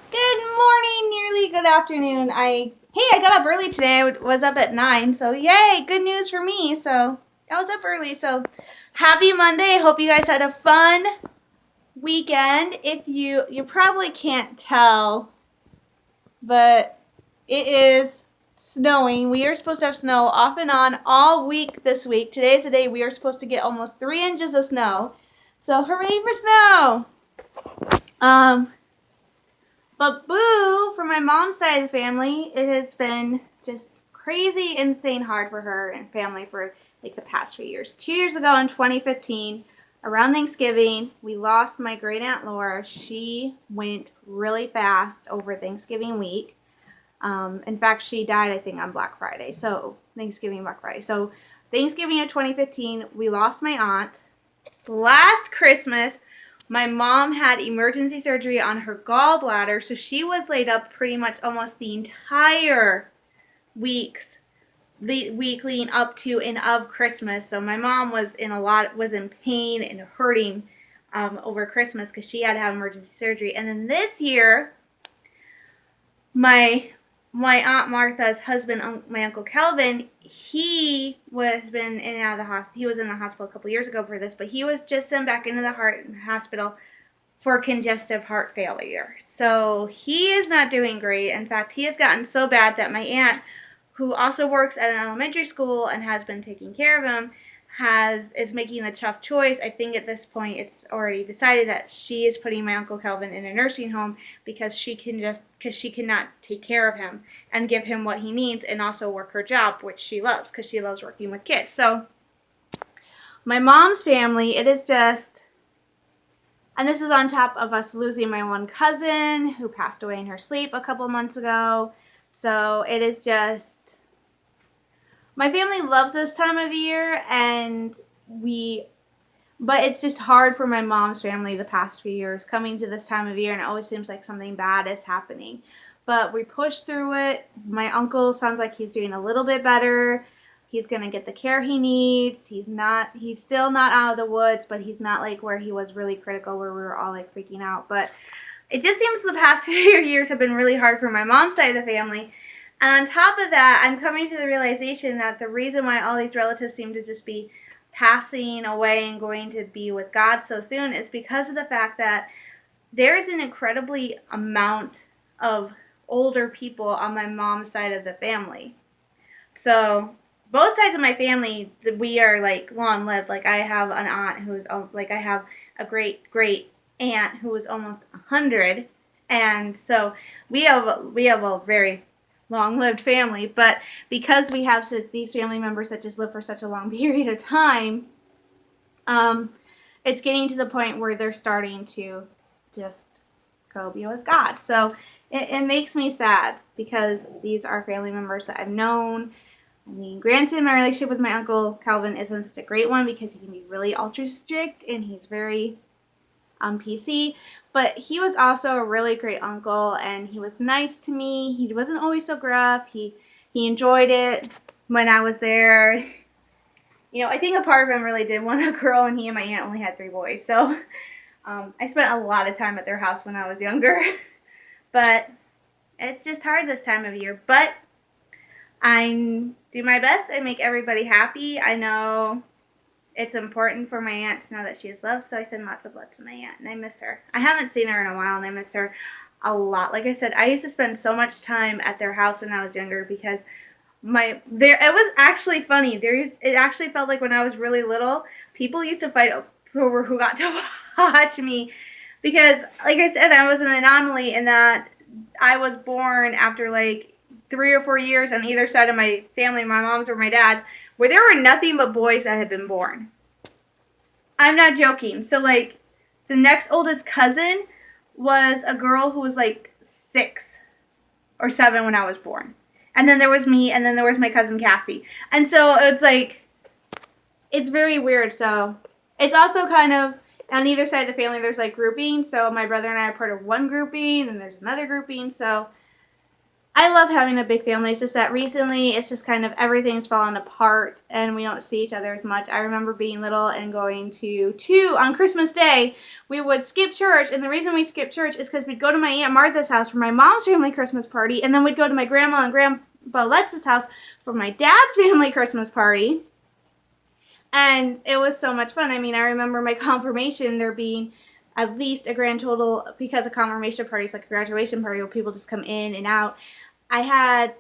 Good morning, nearly good afternoon. I got up early today. I was up at 9, so yay, good news for me. So I was up early. So happy Monday. I hope you guys had a fun weekend. If you probably can't tell, but it is snowing. We are supposed to have snow off and on all week this week. Today's the day we are supposed to get almost 3 inches of snow. So hooray for snow! But boo, for my mom's side of the family, it has been just crazy, insane hard for her and family for like the past few years. 2 years ago in 2015, around Thanksgiving, we lost my great aunt Laura. She went really fast over Thanksgiving week. In fact, she died, I think, on Black Friday. So Thanksgiving, Black Friday. So Thanksgiving of 2015, we lost my aunt. Last Christmas, my mom had emergency surgery on her gallbladder, so she was laid up pretty much almost the entire the week leading up to and of Christmas. So my mom was in pain and hurting over Christmas because she had to have emergency surgery. And then this year, my Aunt Martha's husband, my Uncle Kelvin, he was been in and out of the hospital. He was in the hospital a couple years ago for this, but he was just sent back into the hospital for congestive heart failure. So he is not doing great. In fact, he has gotten so bad that my aunt, who also works at an elementary school and has been taking care of him, is making a tough choice. I think at this point it's already decided that she is putting my Uncle Kelvin in a nursing home because she cannot take care of him and give him what he needs and also work her job, which she loves because she loves working with kids. So my mom's family, it is just, and this is on top of us losing my one cousin who passed away in her sleep a couple months ago. So it is just, my family loves this time of year, but it's just hard for my mom's family the past few years coming to this time of year, and it always seems like something bad is happening. But we pushed through it. My uncle sounds like he's doing a little bit better. He's going to get the care he needs. He's still not out of the woods, but he's not like where he was really critical where we were all like freaking out. But it just seems the past few years have been really hard for my mom's side of the family. And on top of that, I'm coming to the realization that the reason why all these relatives seem to just be passing away and going to be with God so soon is because of the fact that there is an incredibly amount of older people on my mom's side of the family. So both sides of my family, we are like long lived. Like I have an aunt who's like I have a great aunt who was almost 100, and so we have a very long-lived family. But because we have these family members that just live for such a long period of time, it's getting to the point where they're starting to just go be with God. So it makes me sad because these are family members that I've known. I mean, granted, my relationship with my Uncle Calvin isn't such a great one because he can be really ultra strict and he's very PC, but he was also a really great uncle and he was nice to me. He wasn't always so gruff. He enjoyed it when I was there. You know, I think a part of him really did want a girl, and he and my aunt only had 3 boys. So I spent a lot of time at their house when I was younger. But it's just hard this time of year. But I do my best. I make everybody happy. I know it's important for my aunt to know that she is loved, so I send lots of love to my aunt, and I miss her. I haven't seen her in a while, and I miss her a lot. Like I said, I used to spend so much time at their house when I was younger because it was actually funny. It actually felt like when I was really little, people used to fight over who got to watch me because, like I said, I was an anomaly in that I was born after like 3 or 4 years on either side of my family, my mom's or my dad's, where there were nothing but boys that had been born. I'm not joking. So, like, the next oldest cousin was a girl who was like 6 or 7 when I was born. And then there was me, and then there was my cousin Cassie. And so it's like, it's very weird. So it's also kind of, on either side of the family, there's like groupings. So my brother and I are part of one grouping, and there's another grouping. So I love having a big family. It's just that recently it's just kind of everything's fallen apart and we don't see each other as much. I remember being little and going on Christmas Day, we would skip church. And the reason we skipped church is because we'd go to my Aunt Martha's house for my mom's family Christmas party. And then we'd go to my grandma and grandpa Lex's house for my dad's family Christmas party. And it was so much fun. I mean, I remember my confirmation, there being at least a grand total, because a confirmation party is like a graduation party where people just come in and out.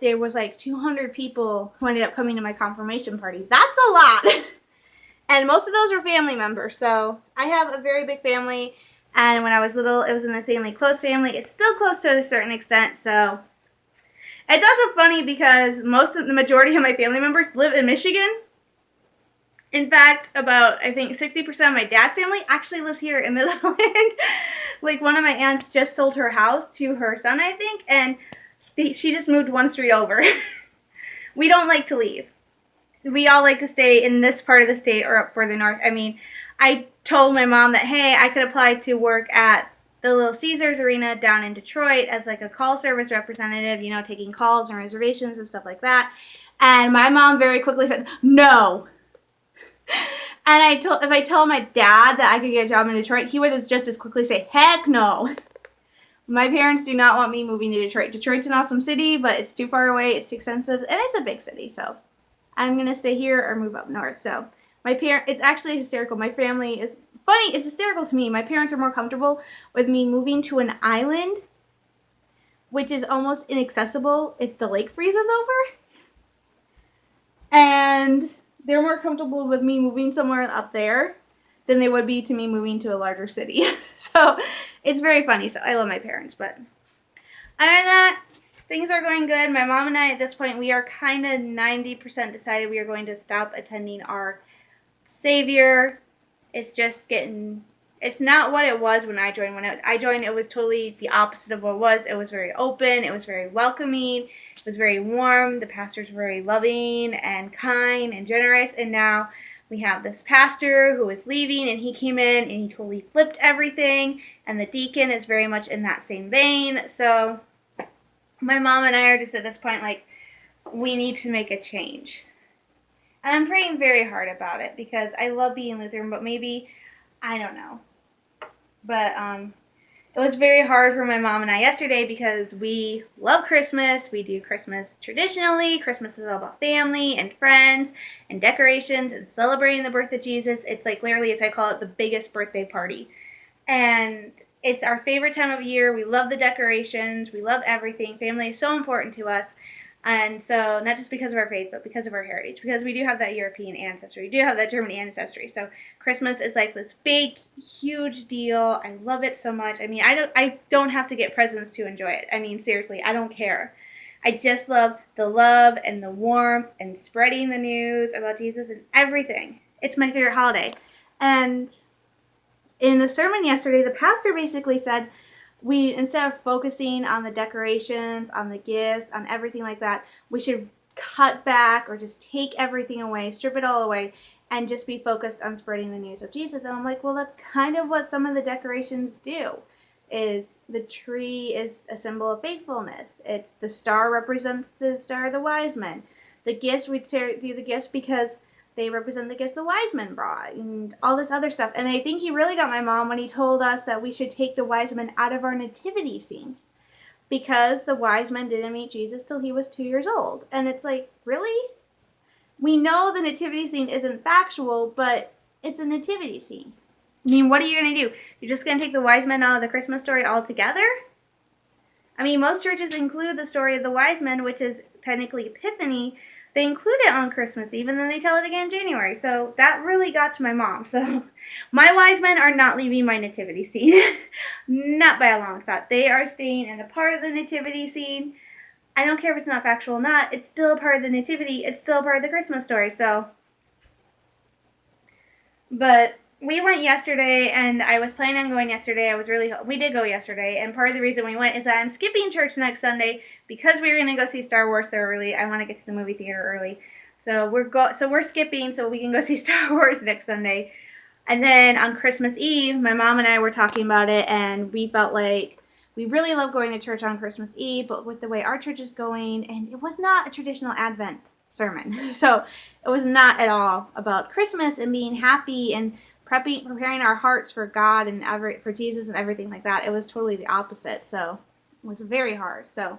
There was like 200 people who ended up coming to my confirmation party. That's a lot. And most of those were family members. So I have a very big family. And when I was little, it was an insanely close family. It's still close to a certain extent. So it's also funny because the majority of my family members live in Michigan. In fact, I think 60% of my dad's family actually lives here in Midland. Like, one of my aunts just sold her house to her son, I think, and she just moved one street over. We don't like to leave. We all like to stay in this part of the state or up further north. I mean, I told my mom that, hey, I could apply to work at the Little Caesars Arena down in Detroit as like a call service representative, taking calls and reservations and stuff like that. And my mom very quickly said, no. And if I tell my dad that I could get a job in Detroit, he would just as quickly say, heck no. My parents do not want me moving to Detroit. Detroit's an awesome city, but it's too far away, it's too expensive, and it's a big city, so I'm going to stay here or move up north. So it's actually hysterical. My family is funny. It's hysterical to me. My parents are more comfortable with me moving to an island, which is almost inaccessible if the lake freezes over. And they're more comfortable with me moving somewhere up there than they would be to me moving to a larger city. So it's very funny. So I love my parents. But other than that, things are going good. My mom and I, at this point, we are kind of 90% decided we are going to stop attending our Savior. It's just it's not what it was when I joined. When I joined, it was totally the opposite of what it was. It was very open. It was very welcoming. It was very warm. The pastors were very loving and kind and generous. And now we have this pastor who is leaving, and he came in and he totally flipped everything. And the deacon is very much in that same vein. So my mom and I are just at this point like, we need to make a change. And I'm praying very hard about it because I love being Lutheran, but maybe, I don't know. But it was very hard for my mom and I yesterday because we love Christmas. We do Christmas traditionally. Christmas is all about family and friends and decorations and celebrating the birth of Jesus. It's like literally, as I call it, the biggest birthday party. And it's our favorite time of year. We love the decorations. We love everything. Family is so important to us. And so, not just because of our faith, but because of our heritage. Because we do have that European ancestry. We do have that German ancestry. So, Christmas is like this big, huge deal. I love it so much. I mean, I don't have to get presents to enjoy it. I mean, seriously, I don't care. I just love the love and the warmth and spreading the news about Jesus and everything. It's my favorite holiday. And in the sermon yesterday, the pastor basically said, instead of focusing on the decorations, on the gifts, on everything like that, we should cut back or just take everything away, strip it all away, and just be focused on spreading the news of Jesus. And I'm like, well, that's kind of what some of the decorations do. Is the tree is a symbol of faithfulness. It's the star represents the star of the wise men. The gifts, we do the gifts because they represent the gifts the wise men brought and all this other stuff. And I think he really got my mom when he told us that we should take the wise men out of our nativity scenes because the wise men didn't meet Jesus till he was 2 years old. And it's like, really? We know the nativity scene isn't factual, but it's a nativity scene. I mean, what are you going to do? You're just going to take the wise men out of the Christmas story altogether? I mean, most churches include the story of the wise men, which is technically Epiphany. They include it on Christmas Eve, and then they tell it again in January. So that really got to my mom. So my wise men are not leaving my nativity scene. Not by a long shot. They are staying in a part of the nativity scene. I don't care if it's not factual or not. It's still a part of the nativity. It's still a part of the Christmas story. So, but we went yesterday, and I was planning on going yesterday. We did go yesterday, and part of the reason we went is that I'm skipping church next Sunday because we were going to go see Star Wars so early. I want to get to the movie theater early. So we're skipping so we can go see Star Wars next Sunday. And then on Christmas Eve, my mom and I were talking about it, and we felt like we really love going to church on Christmas Eve, but with the way our church is going, and it was not a traditional Advent sermon. So it was not at all about Christmas and being happy and preparing our hearts for God and for Jesus and everything like that. It was totally the opposite. So it was very hard. So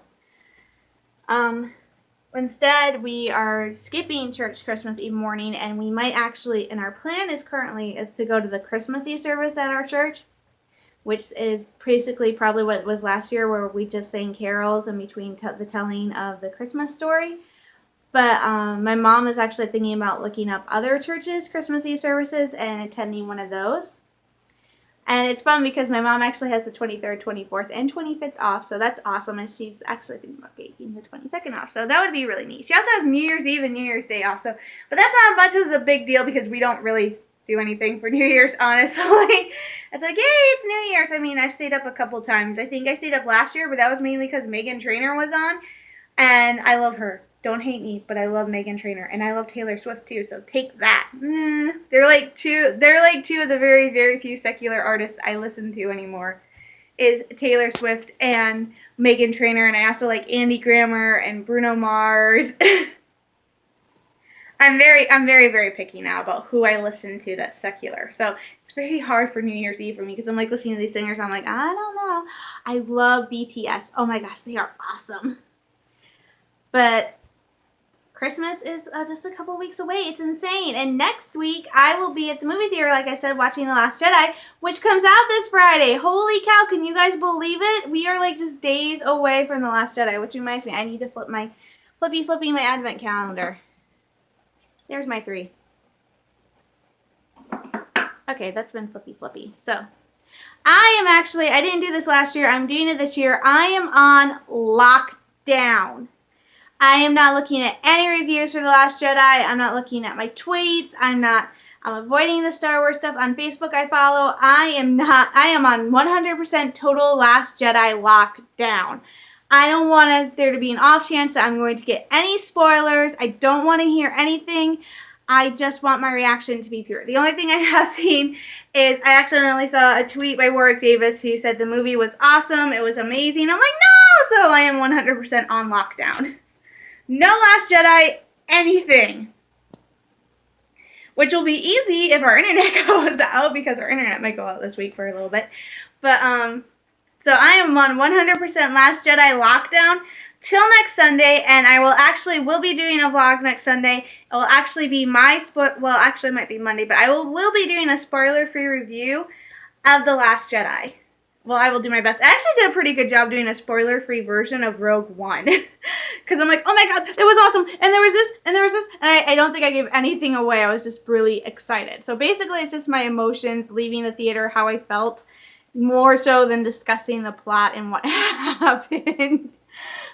instead, we are skipping church Christmas Eve morning, and we might actually, and our plan is currently is to go to the Christmas Eve service at our church, which is basically probably what it was last year, where we just sang carols in between the telling of the Christmas story. But my mom is actually thinking about looking up other churches' Christmas Eve services and attending one of those. And it's fun because my mom actually has the 23rd, 24th, and 25th off, so that's awesome. And she's actually thinking about taking the 22nd off, so that would be really neat. She also has New Year's Eve and New Year's Day off, but that's not much of a big deal because we don't really do anything for New Year's, honestly. It's like, yay, it's New Year's. I mean, I've stayed up a couple times. I think I stayed up last year, but that was mainly because Meghan Trainor was on, and I love her. Don't hate me, but I love Meghan Trainor, and I love Taylor Swift too. So take that. They're like two of the very, very few secular artists I listen to anymore. Is Taylor Swift and Meghan Trainor, and I also like Andy Grammer and Bruno Mars. I'm very, very picky now about who I listen to that's secular. So it's very hard for New Year's Eve for me because I'm like listening to these singers. I'm like, I don't know. I love BTS. Oh my gosh, they are awesome. But Christmas is just a couple weeks away. It's insane. And next week, I will be at the movie theater, like I said, watching The Last Jedi, which comes out this Friday. Holy cow, can you guys believe it? We are like just days away from The Last Jedi, which reminds me, I need to flipping my advent calendar. There's my 3. Okay, that's been flippy. So, I didn't do this last year. I'm doing it this year. I am on lockdown. I am not looking at any reviews for The Last Jedi. I'm not looking at my tweets. I'm avoiding the Star Wars stuff on Facebook I follow. I am on 100% total Last Jedi lockdown. I don't want there to be an off chance that I'm going to get any spoilers. I don't want to hear anything. I just want my reaction to be pure. The only thing I have seen is I accidentally saw a tweet by Warwick Davis who said the movie was awesome. It was amazing. I'm like, no! So I am 100% on lockdown. No Last Jedi, anything. Which will be easy if our internet goes out, because our internet might go out this week for a little bit. But, so I am on 100% Last Jedi lockdown till next Sunday, and I will be doing a vlog next Sunday. It will actually be it might be Monday, but I will be doing a spoiler-free review of The Last Jedi. Well, I will do my best. I actually did a pretty good job doing a spoiler-free version of Rogue One. Because I'm like, oh my god, it was awesome. And there was this, and there was this. And I don't think I gave anything away. I was just really excited. So basically, it's just my emotions leaving the theater, how I felt, more so than discussing the plot and what happened.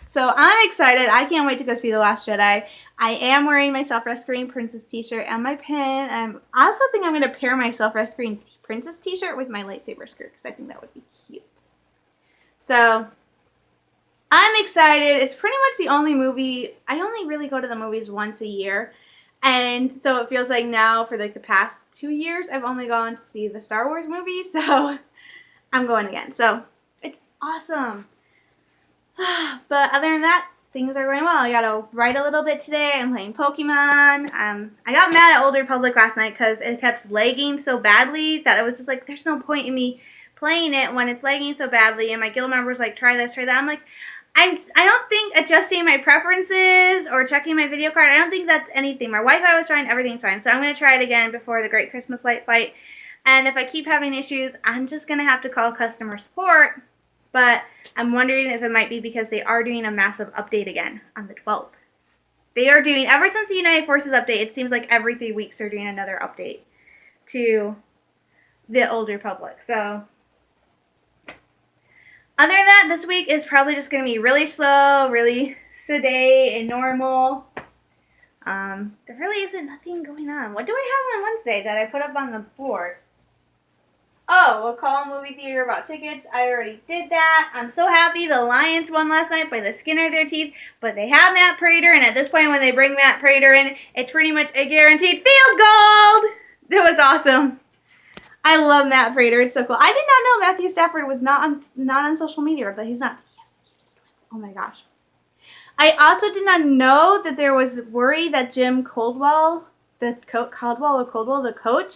So I'm excited. I can't wait to go see The Last Jedi. I am wearing my Self-Rescuing Princess t-shirt and my pin. I also think I'm going to pair my Self-Rescuing Princess t-shirt with my lightsaber skirt because I think that would be cute. So I'm excited. It's pretty much the only movie. I only really go to the movies once a year. And so it feels like now for like the past 2 years, I've only gone to see the Star Wars movies. So I'm going again. So it's awesome. But other than that, things are going well. I got to write a little bit today. I'm playing Pokemon. I got mad at Old Republic last night because it kept lagging so badly that it was just like, there's no point in me playing it when it's lagging so badly. And my guild members like, try this, try that. I'm like, I don't think adjusting my preferences or checking my video card, I don't think that's anything. My Wi-Fi was fine. Everything's fine. So I'm going to try it again before the Great Christmas Light Fight. And if I keep having issues, I'm just going to have to call customer support. But I'm wondering if it might be because they are doing a massive update again on the 12th. They are doing, ever since the United Forces update, it seems like every 3 weeks they're doing another update to the Old Republic. So, other than that, this week is probably just going to be really slow, really sedate and normal. There really isn't nothing going on. What do I have on Wednesday that I put up on the board? Oh, we'll call a movie theater about tickets. I already did that. I'm so happy the Lions won last night by the skin of their teeth. But they have Matt Prater, and at this point when they bring Matt Prater in, it's pretty much a guaranteed field goal. It was awesome. I love Matt Prater. It's so cool. I did not know Matthew Stafford was not on social media, but he's not. He has the cutest twins. Oh my gosh. I also did not know that there was worry that Jim Caldwell, the coach,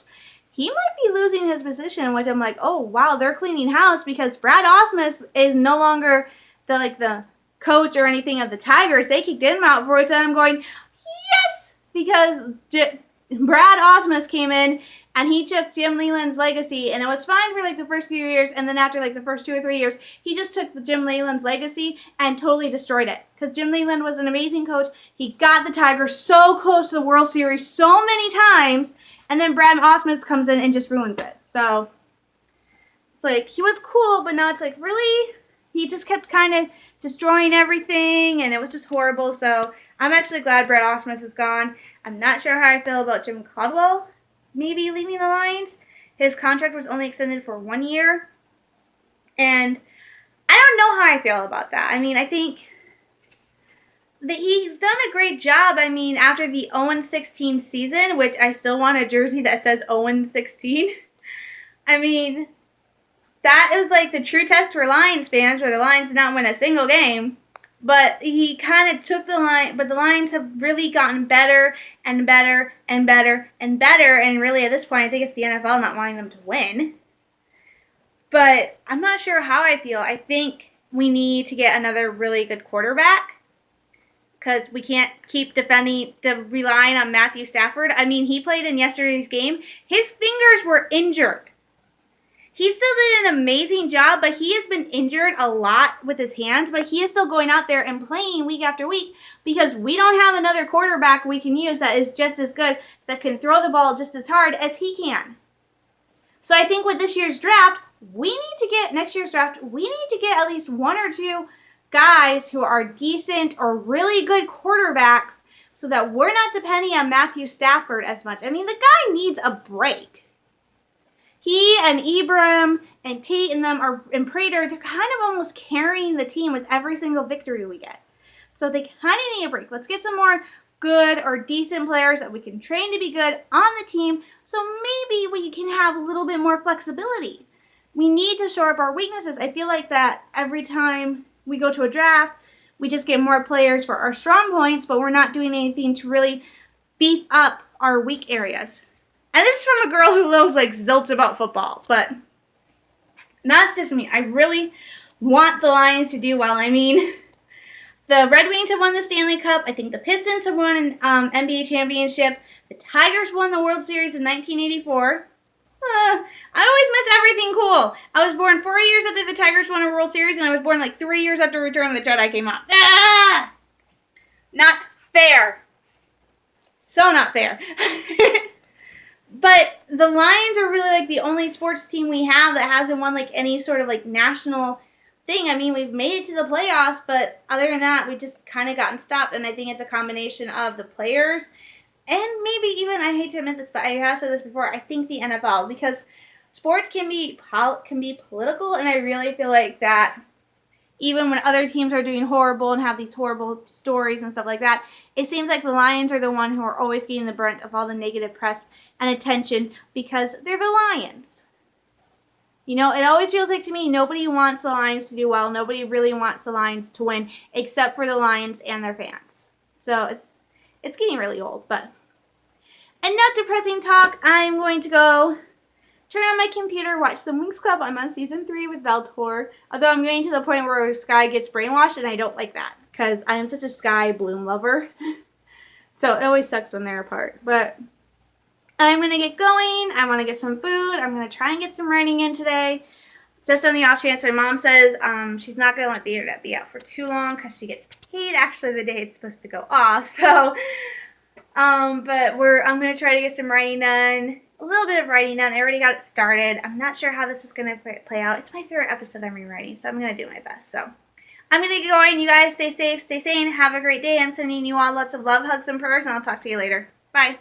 he might be losing his position, which I'm like, oh wow, they're cleaning house because Brad Ausmus is no longer the coach or anything of the Tigers. They kicked him out for it, and I'm going, yes, because Brad Ausmus came in and he took Jim Leyland's legacy, and it was fine for the first few years, and then after the first 2 or 3 years, he just took Jim Leyland's legacy and totally destroyed it. Because Jim Leyland was an amazing coach. He got the Tigers so close to the World Series so many times, and then Brad Ausmus comes in and just ruins it. So it's he was cool, but now it's really? He just kept kind of destroying everything, and it was just horrible. So I'm actually glad Brad Ausmus is gone. I'm not sure how I feel about Jim Caldwell maybe leaving the Lions. His contract was only extended for 1 year. And I don't know how I feel about that. I mean, I think that he's done a great job. I mean, after the 0-16 season, which I still want a jersey that says 0-16. I mean, that is the true test for Lions fans, where the Lions did not win a single game. But he kind of took the line, but the Lions have really gotten better and better and better and better. And really, at this point, I think it's the NFL not wanting them to win. But I'm not sure how I feel. I think we need to get another really good quarterback, because we can't keep relying on Matthew Stafford. I mean, he played in yesterday's game. His fingers were injured. He still did an amazing job, but he has been injured a lot with his hands, but he is still going out there and playing week after week because we don't have another quarterback we can use that is just as good, that can throw the ball just as hard as he can. So I think with next year's draft, we need to get at least 1 or 2 guys who are decent or really good quarterbacks so that we're not depending on Matthew Stafford as much. I mean, the guy needs a break. He and Ibram and Tate and Prater, they're kind of almost carrying the team with every single victory we get. So they kind of need a break. Let's get some more good or decent players that we can train to be good on the team, so maybe we can have a little bit more flexibility. We need to shore up our weaknesses. I feel like that every time we go to a draft, we just get more players for our strong points, but we're not doing anything to really beef up our weak areas. And this is from a girl who knows zilch about football, but that's just me. I really want the Lions to do well. I mean, the Red Wings have won the Stanley Cup. I think the Pistons have won an NBA championship. The Tigers won the World Series in 1984. I always miss everything cool. I was born 4 years after the Tigers won a World Series, and I was born 3 years after Return of the Jedi came out. Ah! Not fair. So not fair. But the Lions are really the only sports team we have that hasn't won any sort of national thing. I mean, we've made it to the playoffs, but other than that, we've just kind of gotten stopped. And I think it's a combination of the players and maybe even, I hate to admit this, but I have said this before, I think the NFL, because sports can be political, and I really feel like that even when other teams are doing horrible and have these horrible stories and stuff like that, it seems like the Lions are the one who are always getting the brunt of all the negative press and attention because they're the Lions. It always feels like to me, nobody wants the Lions to do well. Nobody really wants the Lions to win except for the Lions and their fans. So it's getting really old, but enough depressing talk. I'm going to go turn on my computer, watch some Winx Club. I'm on season 3 with Veltor. Although I'm getting to the point where Sky gets brainwashed, and I don't like that because I am such a Sky Bloom lover. So it always sucks when they're apart. But I'm going to get going. I want to get some food. I'm going to try and get some writing in today. Just on the off chance my mom says she's not going to let the internet be out for too long because she gets paid actually the day it's supposed to go off. So, but I'm going to try to get some writing done. A little bit of writing done. I already got it started. I'm not sure how this is going to play out. It's my favorite episode I'm rewriting, so I'm going to do my best. So I'm going to get going. You guys stay safe, stay sane. Have a great day. I'm sending you all lots of love, hugs, and prayers, and I'll talk to you later. Bye.